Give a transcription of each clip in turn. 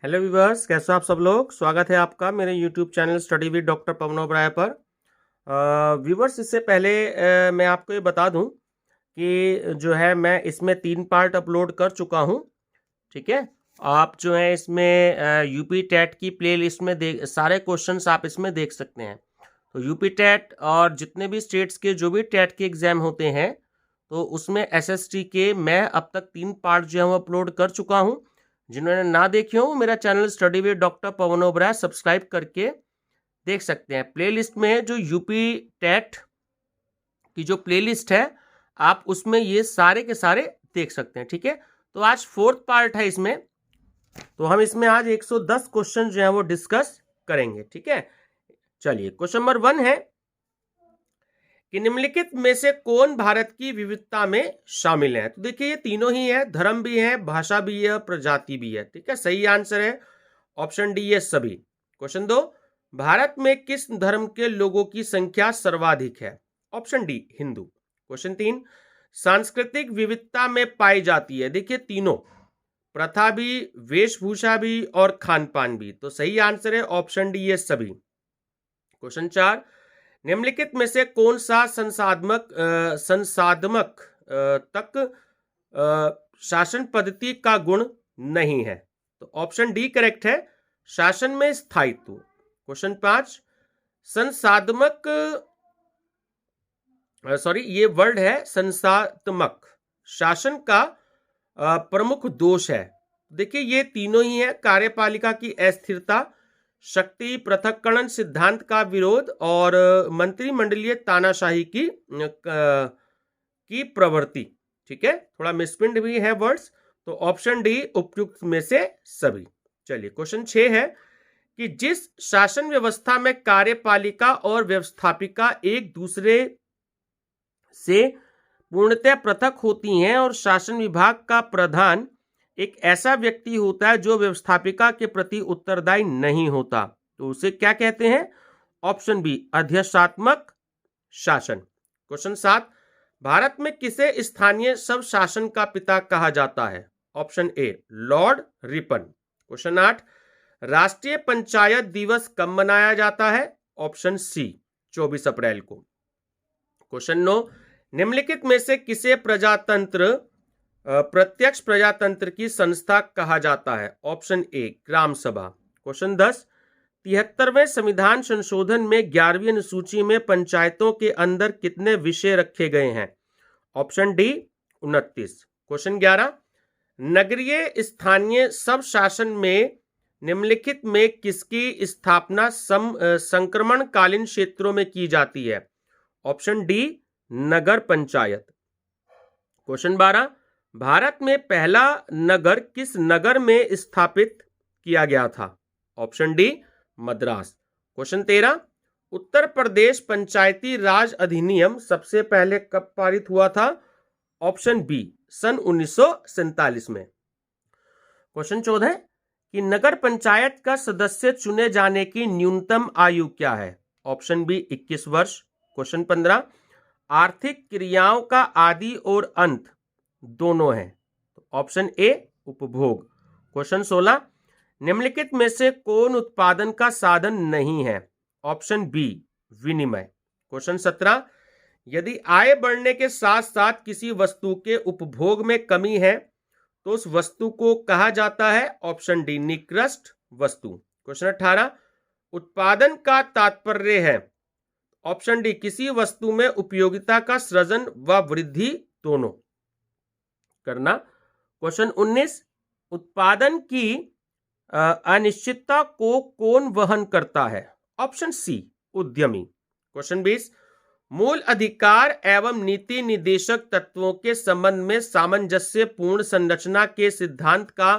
Hello viewers, कैसे हो आप सब लोग। स्वागत है आपका मेरे YouTube channel study with doctor Pawan Oberoi पर। व्यूअर्स, इससे पहले मैं आपको ये बता दूं कि जो है मैं इसमें 3 पार्ट अपलोड कर चुका हूं। ठीक है, आप जो है इसमें यूपी टेट की प्लेलिस्ट में देख सारे क्वेश्चंस आप इसमें देख सकते हैं। तो यूपी टेट और जितने भी स्टेट्स के जो भी टेट के एग्जाम होते हैं तो उसमें एसएसटी के मैं अब तक 3 पार्ट जो है वो अपलोड कर चुका हूं। जिन्होंने ना देखे हो मेरा channel study with doctor Pawan Oberoi subscribe करके देख सकते हैं। प्लेलिस्ट में जो यूपी टेट की जो प्लेलिस्ट है आप उसमें ये सारे के सारे देख सकते हैं। ठीक है, तो आज 4th पार्ट है इसमें, तो हम इसमें आज 110 क्वेश्चन जो है वो डिस्कस करेंगे। ठीक है, चलिए क्वेश्चन नंबर 1 है कि निम्नलिखित में से कौन भारत की विविधता में शामिल है। तो देखिए ये तीनों ही है, धर्म भी है, भाषा भी है, प्रजाति भी है। ठीक है, सही आंसर है ऑप्शन डी ये सभी। क्वेश्चन 2, भारत में किस धर्म के लोगों की संख्या सर्वाधिक है। Option D Hindu. क्वेश्चन 3, सांस्कृतिक विविधता में पाई जाती है। देखिए तीनों, प्रथा भी, वेशभूषा भी और खान पान भी। तो सही आंसर है ऑप्शन डी ये सभी। क्वेश्चन 4, निम्नलिखित में से कौन सा संसाधमक तक शासन पद्धति का गुण नहीं है। तो ऑप्शन डी करेक्ट है, शासन में स्थायित्व। क्वेश्चन 5, संसाधमक ये वर्ड है संसाधमक, शासन का प्रमुख दोष है। देखिए ये तीनों ही है, कार्यपालिका की अस्थिरता, शक्ति पृथक्करण सिद्धांत का विरोध और मंत्रिमंडलीय तानाशाही की प्रवृत्ति। ठीक है, थोड़ा मिसप्रिंट भी है वर्ड्स, तो ऑप्शन डी उपयुक्त में से सभी। चलिए क्वेश्चन 6 है कि जिस शासन व्यवस्था में कार्यपालिका और व्यवस्थापिका एक दूसरे से पूर्णतः पृथक होती हैं और शासन विभाग का प्रधान एक ऐसा व्यक्ति होता है जो व्यवस्थापिका के प्रति उत्तरदायी नहीं होता, तो उसे क्या कहते हैं। ऑप्शन बी अध्यक्षात्मक शासन। क्वेश्चन 7, भारत में किसे स्थानीय सब शासन का पिता कहा जाता है। Option A Lord Ripon. Question 8, राष्ट्रीय पंचायत दिवस कब मनाया जाता है। ऑप्शन सी 24 अप्रैल को। क्वेश्चन 9, निम्नलिखित में से किसे प्रत्यक्ष प्रजातंत्र की संस्था कहा जाता है। ऑप्शन ए ग्राम सभा। क्वेश्चन 10, 73वें संविधान संशोधन में 11वीं अनुसूची में पंचायतों के अंदर कितने विषय रखे गए हैं। Option D 29। क्वेश्चन 11, नगरीय स्थानीय सब शासन में निम्नलिखित में किसकी स्थापना संक्रमणकालीन क्षेत्रों में की जाती है। ऑप्शन डी नगर पंचायत। क्वेश्चन 12, भारत में पहला नगर किस नगर में स्थापित किया गया था। Option D Madras. Question 13, Uttar Pradesh पंचायती राज अधिनियम सबसे पहले कब पारित हुआ था। ऑप्शन बी सन 1947 में। क्वेश्चन 14 कि नगर पंचायत का सदस्य चुने जाने की न्यूनतम आयु क्या है। ऑप्शन बी 21 वर्ष। क्वेश्चन 15, आर्थिक क्रियाओं का आदि और अंत दोनों है। ऑप्शन ए उपभोग। क्वेश्चन 16, निम्नलिखित में से कौन उत्पादन का साधन नहीं है। ऑप्शन बी विनिमय। क्वेश्चन 17, यदि आय बढ़ने के साथ साथ किसी वस्तु के उपभोग में कमी है तो उस वस्तु को कहा जाता है। ऑप्शन डी निकृष्ट वस्तु। क्वेश्चन 18, उत्पादन का तात्पर्य है। ऑप्शन डी किसी वस्तु में उपयोगिता का सृजन व वृद्धि दोनों करना। क्वेश्चन 19, उत्पादन की अनिश्चितता को कौन वहन करता है। ऑप्शन सी उद्यमी। क्वेश्चन 20, मूल अधिकार एवं नीति निदेशक तत्वों के संबंध में सामंजस्य पूर्ण संरचना के सिद्धांत का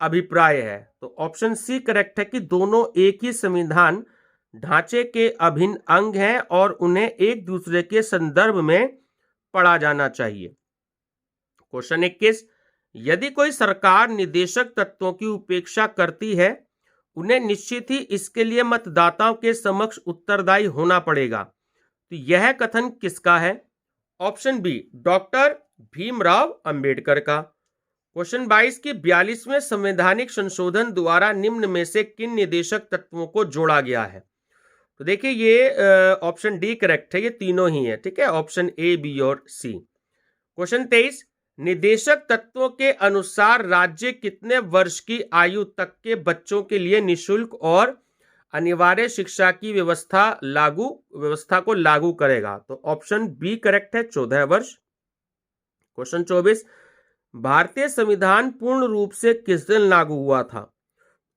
अभिप्राय है। तो ऑप्शन सी करेक्ट है कि दोनों एक ही संविधान ढांचे के अभिन्न अंग हैं और उन्हें एक दूसरे के संदर्भ में पढ़ा जाना चाहिए। क्वेश्चन 21, यदि कोई सरकार निदेशक तत्वों की उपेक्षा करती है उन्हें निश्चित ही इसके लिए मतदाताओं के समक्ष उत्तरदायी होना पड़ेगा, तो यह कथन किसका है। Option B doctor Bhimrao Ambedkar का। क्वेश्चन 22 की 42वें संवैधानिक संशोधन द्वारा निम्न में से किन निदेशक तत्वों को जोड़ा गया है? तो देखिए ये ऑप्शन डी करेक्ट है, ये तीनों ही है, ठीक है, ऑप्शन ए, बी और सी। क्वेश्चन 23, निदेशक तत्वों के अनुसार राज्य कितने वर्ष की आयु तक के बच्चों के लिए निशुल्क और अनिवार्य शिक्षा की व्यवस्था को लागू करेगा? तो ऑप्शन बी करेक्ट है, 14 वर्ष। क्वेश्चन 24, भारतीय संविधान पूर्ण रूप से किस दिन लागू हुआ था?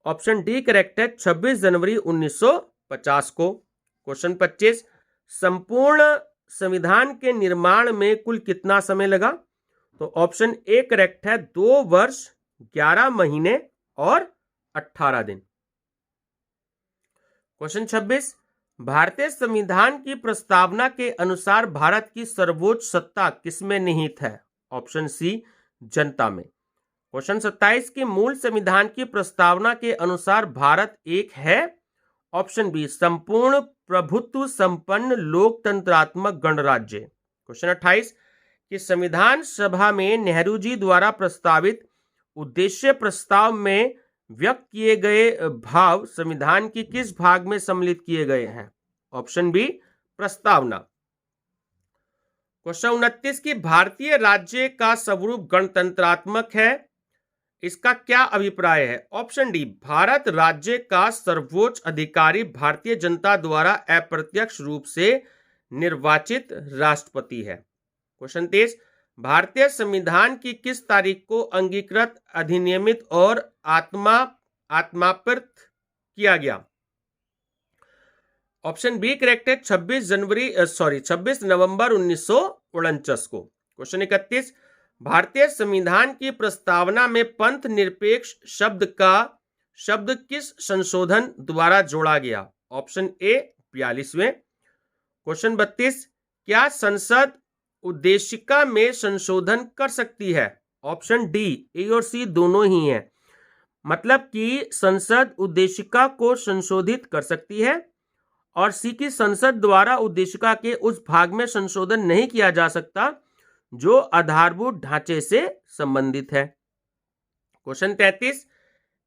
ऑप्शन डी करेक्ट है, 26 जनवरी 1950 को। क्वेश्चन 25, संपूर्ण संविधान के निर्माण में कुल कितना समय लगा? तो ऑप्शन ए करेक्ट है, 2 वर्ष 11 महीने और 18 दिन। क्वेश्चन 26, भारतीय संविधान की प्रस्तावना के अनुसार भारत की सर्वोच्च सत्ता किसमें निहित है? ऑप्शन सी, जनता में। क्वेश्चन 27 की मूल संविधान की प्रस्तावना के अनुसार भारत एक है? ऑप्शन बी, संपूर्ण प्रभुत्व संपन्न लोकतंत्रात्मक गणराज्य। क्वेश्चन 28 कि संविधान सभा में नेहरू जी द्वारा प्रस्तावित उद्देश्य प्रस्ताव में व्यक्त किए गए भाव संविधान की किस भाग में सम्मिलित किए गए हैं? ऑप्शन बी, प्रस्तावना। क्वेश्चन 29 की भारतीय राज्य का स्वरूप गणतंत्रात्मक है, इसका क्या अभिप्राय है? ऑप्शन डी, भारत राज्य का सर्वोच्च अधिकारी भारतीय जनता द्वारा अप्रत्यक्ष रूप से निर्वाचित राष्ट्रपति है। क्वेश्चन 23, भारतीय संविधान की किस तारीख को अंगीकृत, अधिनियमित और आत्माप्त किया गया? ऑप्शन बी करेक्ट है, 26 नवंबर 1949 को। क्वेश्चन 31, भारतीय संविधान की प्रस्तावना में पंथ निरपेक्ष शब्द किस संशोधन द्वारा जोड़ा गया? Option A, 42वें। क्वेश्चन 32, क्या संसद उद्देशिका में संशोधन कर सकती है? ऑप्शन डी, ए और सी दोनों ही हैं, मतलब कि संसद उद्देशिका को संशोधित कर सकती है और सी की संसद द्वारा उद्देशिका के उस भाग में संशोधन नहीं किया जा सकता जो आधारभूत ढांचे से संबंधित है। क्वेश्चन 33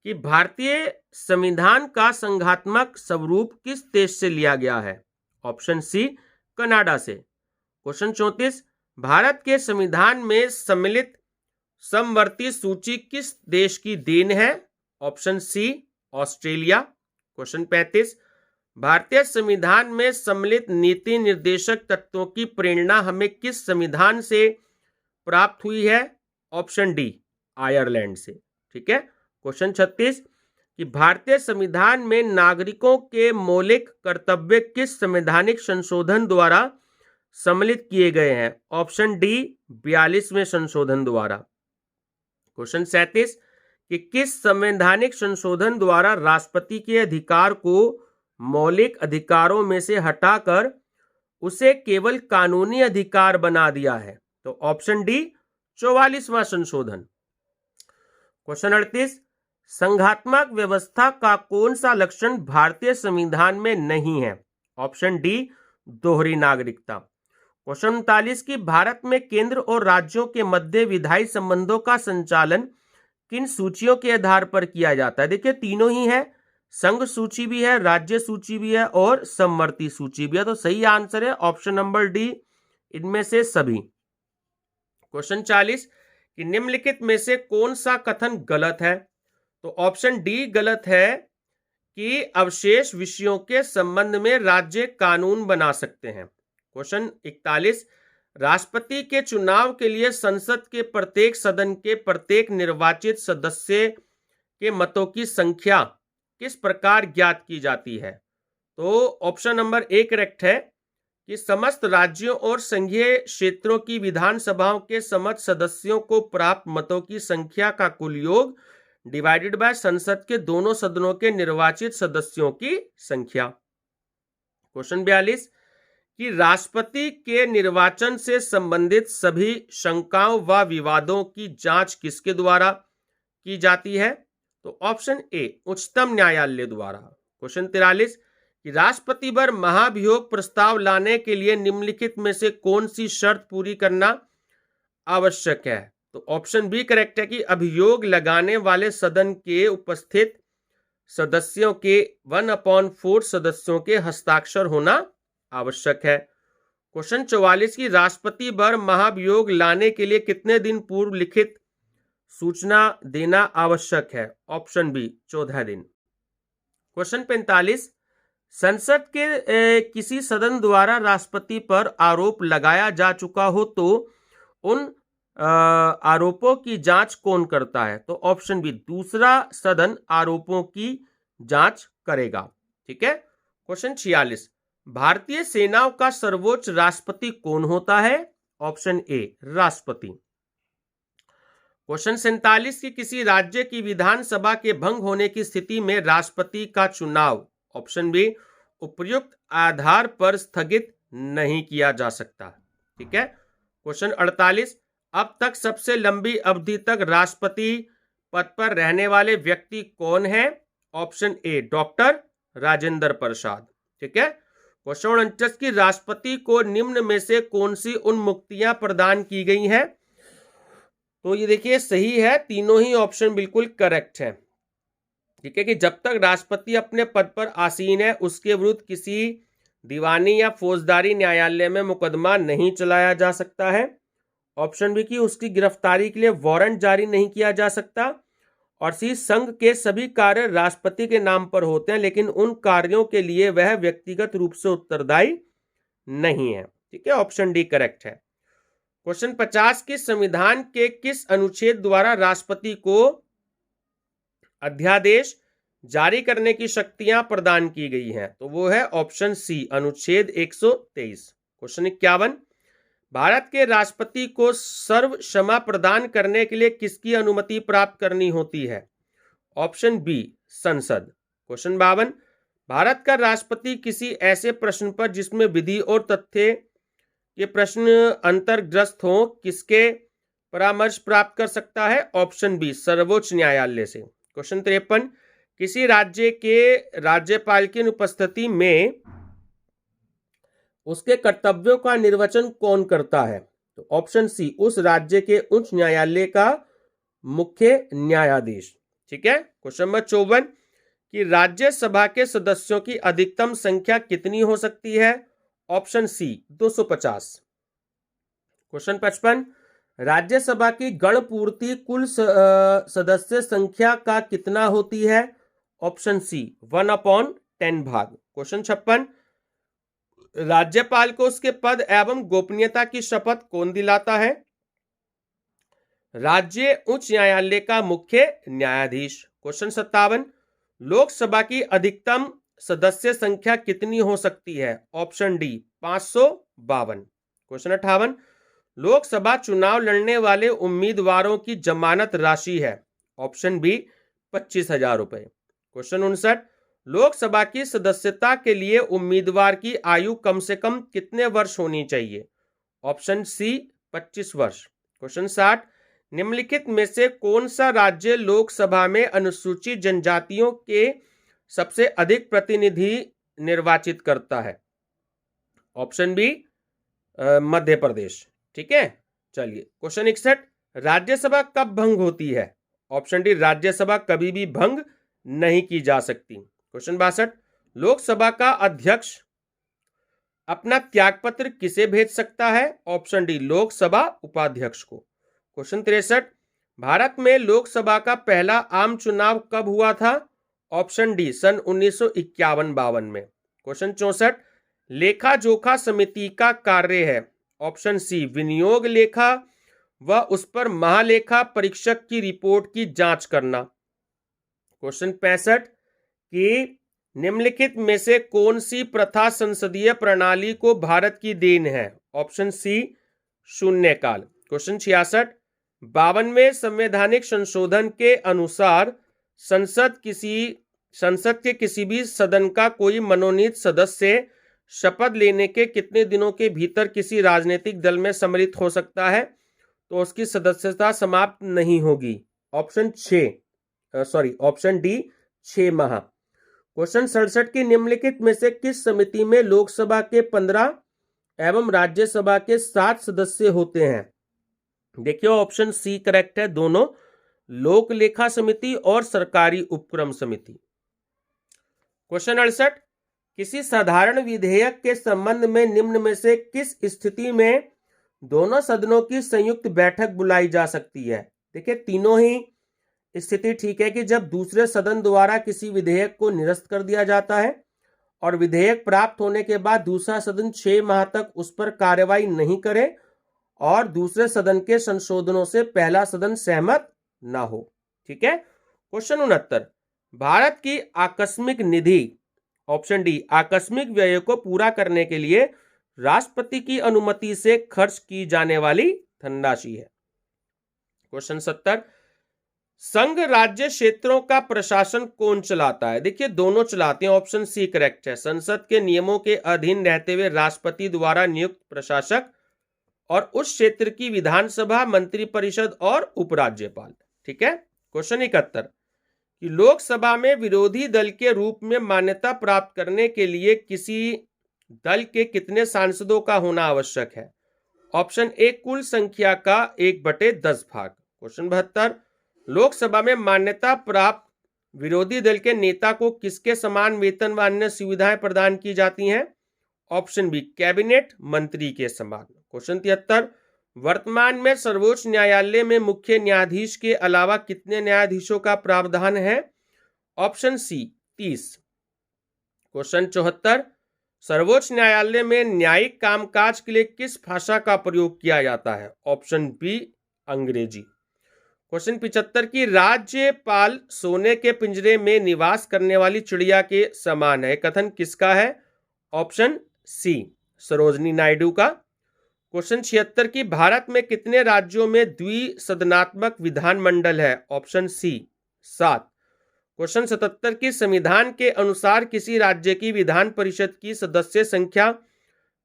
कि भारतीय संविधान का संघात्मक स्वरूप किस देश से लिया गया है? ऑप्शन सी, कनाडा से। क्वेश्चन 34, भारत के संविधान में सम्मिलित समवर्ती सूची किस देश की देन है? Option C, Australia. क्वेश्चन 35, भारतीय संविधान में सम्मिलित नीति निर्देशक तत्वों की प्रेरणा हमें किस संविधान से प्राप्त हुई है? ऑप्शन डी, आयरलैंड से। ठीक है। क्वेश्चन 36 कि भारतीय संविधान में नागरिकों के मौलिक कर्तव्य किस संवैधानिक संशोधन द्वारा सम्मिलित किए गए हैं? ऑप्शन डी, 42वें संशोधन द्वारा। क्वेश्चन 37 कि किस संवैधानिक संशोधन द्वारा राष्ट्रपति के अधिकार को मौलिक अधिकारों में से हटाकर उसे केवल कानूनी अधिकार बना दिया है? तो ऑप्शन डी, 44वां संशोधन। क्वेश्चन 38 संघात्मक व्यवस्था का कौन सा लक्षण भारतीय संविधान में नहीं है? ऑप्शन डी, दोहरी नागरिकता। क्वेश्चन 39 की भारत में केंद्र और राज्यों के मध्य विधायी संबंधों का संचालन किन सूचियों के आधार पर किया जाता है? देखिए तीनों ही है, संघ सूची भी है, राज्य सूची भी है और समवर्ती सूची भी है। तो सही आंसर है ऑप्शन नंबर डी, इनमें से सभी। क्वेश्चन 40 कि निम्नलिखित में से कौन सा कथन गलत है? तो ऑप्शन डी गलत है कि अवशेष विषयों के संबंध में राज्य कानून बना सकते हैं। क्वेश्चन 41 राष्ट्रपति के चुनाव के लिए संसद के प्रत्येक सदन के प्रत्येक निर्वाचित सदस्य के मतों की संख्या किस प्रकार ज्ञात की जाती है? तो ऑप्शन नंबर ए करेक्ट है कि समस्त राज्यों और संघीय क्षेत्रों की विधानसभाओं के समस्त सदस्यों को प्राप्त मतों की संख्या का कुल योग डिवाइडेड बाय संसद के दोनों सदनों के निर्वाचित सदस्यों की संख्या। क्वेश्चन 42 कि राष्ट्रपति के निर्वाचन से संबंधित सभी शंकाओं व विवादों की जांच किसके द्वारा की जाती है? तो ऑप्शन ए, उच्चतम न्यायालय द्वारा। क्वेश्चन 43 कि राष्ट्रपति पर महाभियोग प्रस्ताव लाने के लिए निम्नलिखित में से कौन सी शर्त पूरी करना आवश्यक है? तो ऑप्शन बी करेक्ट है कि अभियोग लगाने वाले सदन के उपस्थित सदस्यों के 1/4 सदस्यों के हस्ताक्षर होना आवश्यक है। क्वेश्चन 44 की राष्ट्रपति वर महाभियोग लाने के लिए कितने दिन पूर्व लिखित सूचना देना आवश्यक है? ऑप्शन बी 14 दिन। क्वेश्चन 45 संसद के किसी सदन द्वारा राष्ट्रपति पर आरोप लगाया जा चुका हो तो उन आरोपों की जांच कौन करता है? तो ऑप्शन बी दूसरा सदन आरोपों की जांच करेगा। ठीक है। क्वेश्चन 46 भारतीय सेनाओं का सर्वोच्च राष्ट्रपति कौन होता है? ऑप्शन ए राष्ट्रपति। क्वेश्चन 47 की किसी राज्य की विधानसभा के भंग होने की स्थिति में राष्ट्रपति का चुनाव ऑप्शन बी उपयुक्त आधार पर स्थगित नहीं किया जा सकता। ठीक है। क्वेश्चन 48 अब तक सबसे लंबी अवधि तक राष्ट्रपति पद पर रहने वाले व्यक्ति कौन है? Option A doctor Rajendra Prasad. ठीक है। क्वेश्चन 49 की राष्ट्रपति को निम्न में से कौन सी उन्मुक्तियां प्रदान की गई हैं? तो ये देखिए सही है, तीनों ही ऑप्शन बिल्कुल करेक्ट है। ठीक है कि जब तक राष्ट्रपति अपने पद पर आसीन है उसके विरुद्ध किसी दीवानी या फौजदारी न्यायालय में मुकदमा नहीं चलाया जा सकता है। ऑप्शन बी की उसकी गिरफ्तारी के लिए वारंट जारी नहीं किया जा सकता। और सी संघ के सभी कार्य राष्ट्रपति के नाम पर होते हैं लेकिन उन कार्यों के लिए वह व्यक्तिगत रूप से उत्तरदायी नहीं है। ठीक है। ऑप्शन डी करेक्ट है। क्वेश्चन 50 के संविधान के किस अनुच्छेद द्वारा राष्ट्रपति को अध्यादेश जारी करने की शक्तियां प्रदान की गई हैं? तो वो है ऑप्शन सी अनुच्छेद 123। क्वेश्चन 51 भारत के राष्ट्रपति को सर्व क्षमा प्रदान करने के लिए किसकी अनुमति प्राप्त करनी होती है? ऑप्शन बी संसद। क्वेश्चन 52 भारत का राष्ट्रपति किसी ऐसे प्रश्न पर जिसमें विधि और तथ्य के प्रश्न अंतर्ग्रस्त हो किसके परामर्श प्राप्त कर सकता है? ऑप्शन बी सर्वोच्च न्यायालय से। क्वेश्चन 53 किसी राज्य के राज्यपाल की अनुपस्थिति में उसके कर्तव्यों का निर्वचन कौन करता है? तो ऑप्शन सी उस राज्य के उच्च न्यायालय का मुख्य न्यायाधीश। ठीक है। क्वेश्चन नंबर 54 कि राज्यसभा के सदस्यों की अधिकतम संख्या कितनी हो सकती है? Option C 250। क्वेश्चन 55 राज्यसभा की गणपूर्ति कुल सदस्य संख्या का कितना होती है? ऑप्शन सी 1/10 भाग। क्वेश्चन 56 राज्यपाल को उसके पद एवं गोपनीयता की शपथ कौन दिलाता है? राज्य उच्च न्यायालय का मुख्य न्यायाधीश। क्वेश्चन 57 लोकसभा की अधिकतम सदस्य संख्या कितनी हो सकती है? Option D 552। क्वेश्चन 58 लोकसभा चुनाव लड़ने वाले उम्मीदवारों की जमानत राशि है? ऑप्शन बी 25,000 रुपए। क्वेश्चन 59 लोकसभा की सदस्यता के लिए उम्मीदवार की आयु कम से कम कितने वर्ष होनी चाहिए? ऑप्शन सी 25 वर्ष। क्वेश्चन 60 निम्नलिखित में से कौन सा राज्य लोकसभा में अनुसूचित जनजातियों के सबसे अधिक प्रतिनिधि निर्वाचित करता है? Option B Madhya Pradesh. ठीक है। चलिए क्वेश्चन 61 राज्यसभा कब भंग होती है? ऑप्शन डी राज्यसभा कभी भी भंग नहीं की जा सकती। क्वेश्चन 62 लोकसभा का अध्यक्ष अपना त्यागपत्र किसे भेज सकता है? ऑप्शन डी लोकसभा उपाध्यक्ष को। क्वेश्चन 63 भारत में लोकसभा का पहला आम चुनाव कब हुआ था? ऑप्शन डी सन 1951-52 में। क्वेश्चन 64 लेखा जोखा समिति का कार्य है? ऑप्शन सी विनियोग लेखा व उस पर महालेखा परीक्षक की रिपोर्ट की जांच करना। क्वेश्चन 65 कि निम्नलिखित में से कौन सी प्रथा संसदीय प्रणाली को भारत की देन है? ऑप्शन सी शून्यकाल। क्वेश्चन 66 52वें संवैधानिक संशोधन के अनुसार संसद के किसी भी सदन का कोई मनोनीत सदस्य शपथ लेने के कितने दिनों के भीतर किसी राजनीतिक दल में सम्मिलित हो सकता है? तो उसकी सदस्यता समाप्त नहीं होगी। ऑप्शन डी 6 माह। क्वेश्चन 67 की निम्नलिखित में से किस समिति में लोकसभा के 15 एवं राज्यसभा के 7 सदस्य होते हैं? देखिए ऑप्शन सी करेक्ट है, दोनों, लोक लेखा समिति और सरकारी उपक्रम समिति। क्वेश्चन 68, किसी साधारण विधेयक के संबंध में निम्न में से किस स्थिति में दोनों सदनों की संयुक्त बैठक बुलाई जा सकती है? देखिए तीनों ही स्थिति ठीक है कि जब दूसरे सदन द्वारा किसी विधेयक को निरस्त कर दिया जाता है और विधेयक प्राप्त होने के बाद दूसरा सदन 6 माह तक उस पर कार्रवाई नहीं करे और दूसरे सदन के संशोधनों से पहला सदन सहमत ना हो। ठीक है। क्वेश्चन 69, भारत की आकस्मिक निधि, ऑप्शन डी, आकस्मिक व्यय को पूरा करने के लिए राष्ट्रपति की अनुमति से खर्च की जाने वाली धनराशि है। क्वेश्चन 70, संघ राज्य क्षेत्रों का प्रशासन कौन चलाता है? देखिए दोनों चलाते हैं, ऑप्शन सी करेक्ट है, संसद के नियमों के अधीन रहते हुए राष्ट्रपति द्वारा नियुक्त प्रशासक और उस क्षेत्र की विधानसभा, मंत्रिपरिषद और उपराज्यपाल। ठीक है। क्वेश्चन 71, कि लोकसभा में विरोधी दल के रूप में मान्यता प्राप्त करने के लिए किसी दल के कितने सांसदों का होना आवश्यक है? ऑप्शन ए, कुल संख्या का 1/10 भाग। क्वेश्चन 72, लोकसभा में मान्यता प्राप्त विरोधी दल के नेता को किसके समान वेतन व अन्य सुविधाएं प्रदान की जाती हैं? ऑप्शन बी, कैबिनेट मंत्री के समान। क्वेश्चन 73, वर्तमान में सर्वोच्च न्यायालय में मुख्य न्यायाधीश के अलावा कितने न्यायाधीशों का प्रावधान है? Option C, 30। क्वेश्चन 74, सर्वोच्च न्यायालय में न्यायिक कामकाज के लिए किस भाषा का प्रयोग किया जाता है? ऑप्शन बी, अंग्रेजी। क्वेश्चन 75, की राज्यपाल सोने के पिंजरे में निवास करने वाली चिड़िया के समान है, कथन किसका है? ऑप्शन सी, सरोजनी नायडू का। क्वेश्चन 76, की भारत में कितने राज्यों में द्विसदनात्मक विधानमंडल है? Option C, 7। क्वेश्चन 77, की संविधान के अनुसार किसी राज्य की विधान परिषद की सदस्य संख्या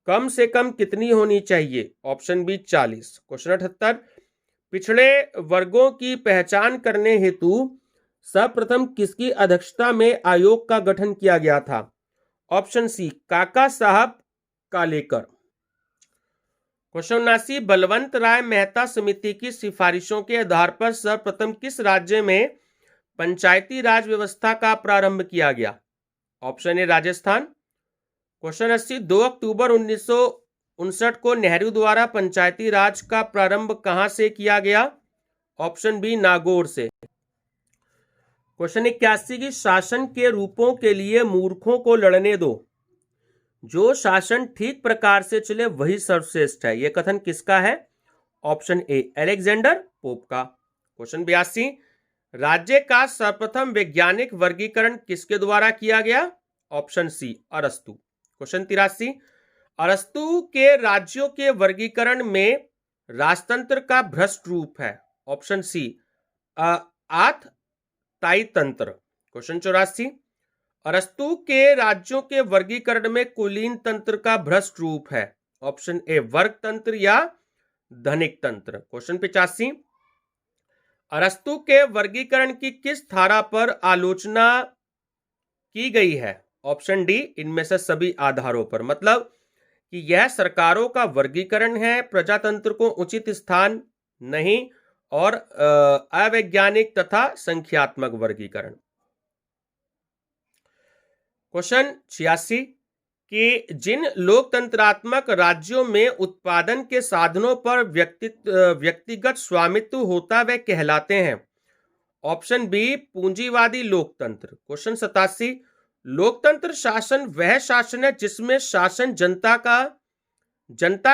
कम से कम कितनी होनी चाहिए? Option B, 40। क्वेश्चन 78, पिछड़े वर्गों की पहचान करने हेतु सर्वप्रथम किसकी अध्यक्षता में आयोग का गठन किया गया था? ऑप्शन सी, काका साहब कालेकर। क्वेश्चन 79, बलवंत राय मेहता समिति की सिफारिशों के आधार पर सर्वप्रथम किस राज्य में पंचायती राज व्यवस्था का प्रारंभ किया गया? Option A, Rajasthan. क्वेश्चन 80, 2 अक्टूबर 1959 को नेहरू द्वारा पंचायती राज का प्रारंभ कहां से किया गया? ऑप्शन बी, नागौर से। क्वेश्चन 81, की शासन के रूपों के लिए मूर्खों को लड़ने दो, जो शासन ठीक प्रकार से चले वही सर्वश्रेष्ठ है, यह कथन किसका है? ऑप्शन ए, अलेक्जेंडर पोप का। क्वेश्चन 82, राज्य का सर्वप्रथम वैज्ञानिक वर्गीकरण किसके द्वारा किया गया? ऑप्शन सी, अरस्तु। क्वेश्चन 83, अरस्तु के राज्यों के वर्गीकरण में राजतंत्र का भ्रष्ट रूप है? ऑप्शन सी, आतताई तंत्र। क्वेश्चन 84, अरस्तु के राज्यों के वर्गीकरण में कुलीन तंत्र का भ्रष्ट रूप है? ऑप्शन ए, वर्ग तंत्र या धनिक तंत्र। क्वेश्चन 85, अरस्तु के वर्गीकरण की किस धारा पर आलोचना की गई है? ऑप्शन डी, इनमें से सभी आधारों पर, मतलब कि यह सरकारों का वर्गीकरण है, प्रजातंत्र को उचित स्थान नहीं और अवैज्ञानिक तथा संख्यात्मक वर्गीकरण। क्वेश्चन 86, कि जिन लोकतंत्रात्मक राज्यों में उत्पादन के साधनों पर व्यक्तिगत स्वामित्व होता वे कहलाते हैं? ऑप्शन बी, पूंजीवादी लोकतंत्र। क्वेश्चन 87, लोकतंत्र शासन वह शासन है जिसमें शासन जनता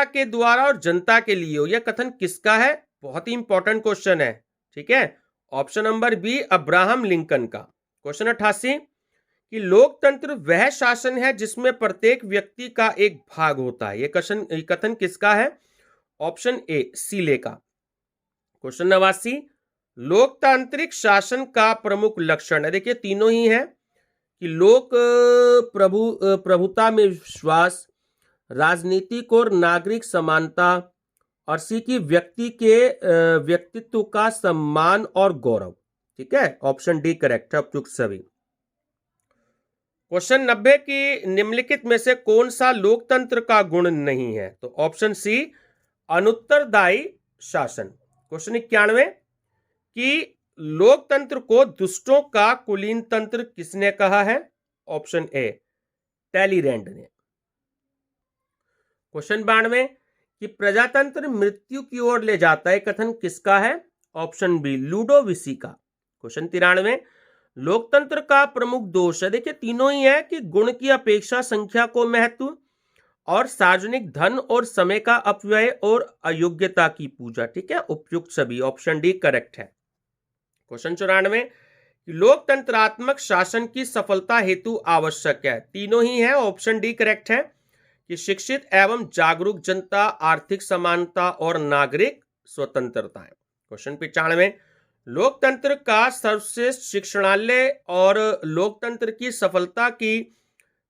के द्वारा और जनता के लिए हो, यह कथन किसका है? बहुत ही इंपॉर्टेंट क्वेश्चन है। ठीक है। Option number B, Abraham Lincoln का। क्वेश्चन 88, कि लोकतंत्र वह शासन है जिसमें प्रत्येक व्यक्ति का एक भाग होता है, यह कथन किसका है? ऑप्शन ए, सीले का। क्वेश्चन 89, लोकतांत्रिक शासन का प्रमुख लक्षण है, देखिए तीनों ही है, कि लोक प्रभुता में विश्वास, राजनीतिक और नागरिक समानता और सी की व्यक्ति के व्यक्तित्व का सम्मान और गौरव। ठीक है। ऑप्शन डी करेक्ट है, उपयुक्त सभी। क्वेश्चन 90, की निम्नलिखित में से कौन सा लोकतंत्र का गुण नहीं है? तो ऑप्शन सी, अनुत्तरदायी शासन। क्वेश्चन 91 कि लोकतंत्र को दुष्टों का कुलीन तंत्र किसने कहा है? ऑप्शन ए टैलीरैंड ने। क्वेश्चन 92 कि प्रजातंत्र मृत्यु की ओर ले जाता है, कथन किसका है? ऑप्शन बी लुडोविसी का। क्वेश्चन 93 लोकतंत्र का प्रमुख दोष है, देखिए तीनों ही है कि गुण की अपेक्षा संख्या को महत्व और सार्वजनिक धन और समय का अपव्यय और अयोग्यता की पूजा। ठीक है, उपयुक्त सभी, ऑप्शन डी करेक्ट है। क्वेश्चन 94 लोकतंत्रात्मक शासन की सफलता हेतु आवश्यक है, तीनों ही है, ऑप्शन डी करेक्ट है कि शिक्षित एवं जागरूक जनता, आर्थिक समानता और नागरिक स्वतंत्रता है। क्वेश्चन 95 लोकतंत्र का सर्वश्रेष्ठ शिक्षणालय और लोकतंत्र की सफलता की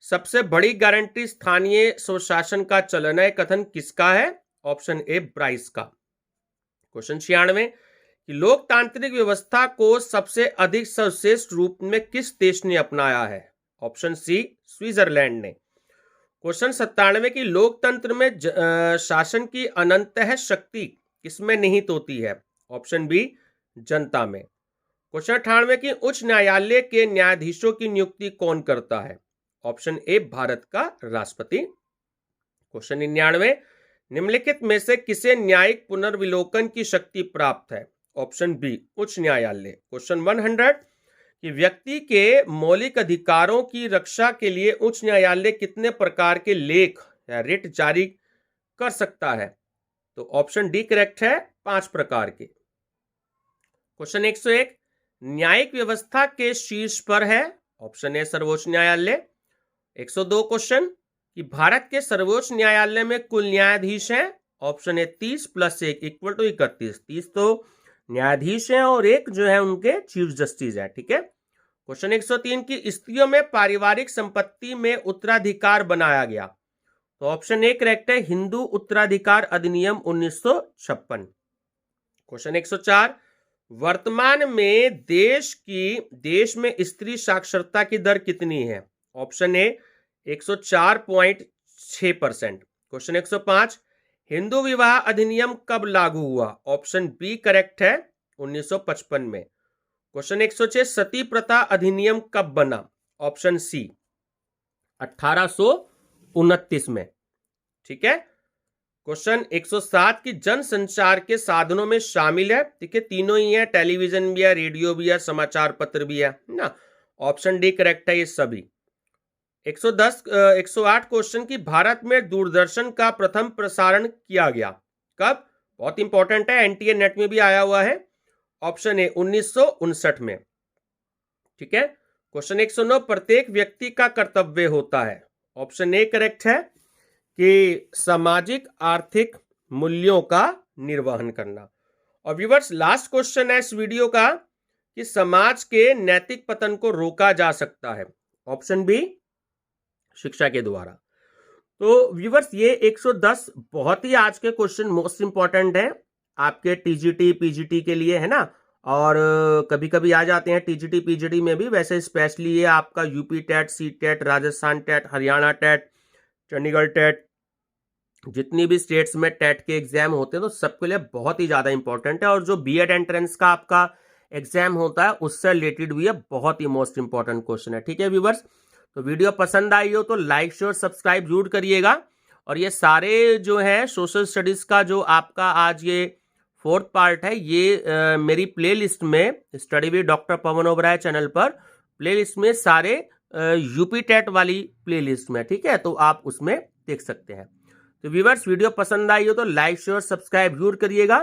सबसे बड़ी गारंटी स्थानीय स्वशासन का चलन है, कथन किसका है? ऑप्शन ए ब्राइस का। क्वेश्चन 96 कि लोकतांत्रिक व्यवस्था को सबसे अधिक सर्वश्रेष्ठ रूप में किस देश ने अपनाया है? ऑप्शन सी स्विट्जरलैंड ने। क्वेश्चन 97 की लोकतंत्र में शासन की अनंतः शक्ति किसमें निहित होती है? ऑप्शन बी जनता में। क्वेश्चन 98 की उच्च न्यायालय के न्यायाधीशों की नियुक्ति कौन करता है? ऑप्शन ए भारत का राष्ट्रपति। क्वेश्चन 99 निम्नलिखित में से किसे न्यायिक पुनर्विलोकन की शक्ति प्राप्त है? ऑप्शन बी उच्च न्यायालय। क्वेश्चन 100 कि व्यक्ति के मौलिक अधिकारों की रक्षा के लिए उच्च न्यायालय कितने प्रकार के लेख या रिट जारी कर सकता है? तो ऑप्शन डी करेक्ट है, 5 प्रकार के। क्वेश्चन 101 न्यायिक व्यवस्था के शीर्ष पर है? ऑप्शन ए सर्वोच्च न्यायालय। 102 क्वेश्चन कि भारत के सर्वोच्च न्यायालय में कुल न्यायाधीश हैं? Option A 30 + 1 = 31। 30 तो न्यायाधीश हैं और एक जो है उनके चीफ जस्टिस है। ठीक है। क्वेश्चन 103 की स्त्रियों में पारिवारिक संपत्ति में उत्तराधिकार बनाया गया? तो ऑप्शन ए करेक्ट है, हिंदू उत्तराधिकार अधिनियम 1956। क्वेश्चन 104 वर्तमान में देश में स्त्री साक्षरता की दर कितनी है? Option A 104.6%। क्वेश्चन 105 हिंदू विवाह अधिनियम कब लागू हुआ? ऑप्शन बी करेक्ट है, 1955 में। क्वेश्चन 106 सती प्रथा अधिनियम कब बना? ऑप्शन सी 1829 में। ठीक है। क्वेश्चन 107 की जन संचार के साधनों में शामिल है? ठीक है, तीनों ही है, टेलीविजन भी है, रेडियो भी है, समाचार पत्र भी है ना। ऑप्शन डी करेक्ट है ये सभी। 108 क्वेश्चन की भारत में दूरदर्शन का प्रथम प्रसारण किया गया कब? बहुत इंपॉर्टेंट है, एनटीए नेट में भी आया हुआ है। ऑप्शन ए 1959 में। ठीक है। क्वेश्चन 109 प्रत्येक व्यक्ति का कर्तव्य होता है? ऑप्शन ए करेक्ट है कि सामाजिक आर्थिक मूल्यों का निर्वहन करना। और व्यूअर्स लास्ट क्वेश्चन है इस वीडियो का कि समाज के नैतिक पतन को रोका जा सकता है? ऑप्शन बी शिक्षा के द्वारा। तो व्यूअर्स ये 110 बहुत ही आज के क्वेश्चन मोस्ट इंपॉर्टेंट है आपके टीजीटी पीजीटी के लिए, है ना। और कभी कभी आ जाते हैं टीजीटी पीजीटी में भी, वैसे स्पेशली ये आपका UP TET, C TET, Rajasthan TET, Haryana TET, Chandigarh TET, जितनी भी स्टेट्स में टेट के एग्जाम होते हैं तो सबके लिए बहुत ही ज्यादा इंपॉर्टेंट है। और जो बीएड एंट्रेंस का आपका एग्जाम होता है उससे रिलेटेड भी है, बहुत ही मोस्ट इंपॉर्टेंट क्वेश्चन है। ठीक है व्यूअर्स, तो वीडियो पसंद आई हो तो लाइक शेयर सब्सक्राइब जरूर करिएगा। और ये सारे जो है सोशल स्टडीज का जो आपका आज ये 4th पार्ट है, ये मेरी प्लेलिस्ट में study with doctor Pawan Oberoi channel पर प्लेलिस्ट में सारे यूपी टेट वाली प्लेलिस्ट में, ठीक है, तो आप उसमें देख सकते हैं। तो व्यूअर्स वीडियो पसंद आई हो तो लाइक शेयर सब्सक्राइब जरूर करिएगा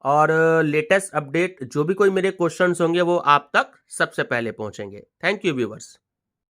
और लेटेस्ट अपडेट जो भी कोई मेरे क्वेश्चंस होंगे वो आप तक सबसे पहले पहुंचेंगे। Thank you viewers.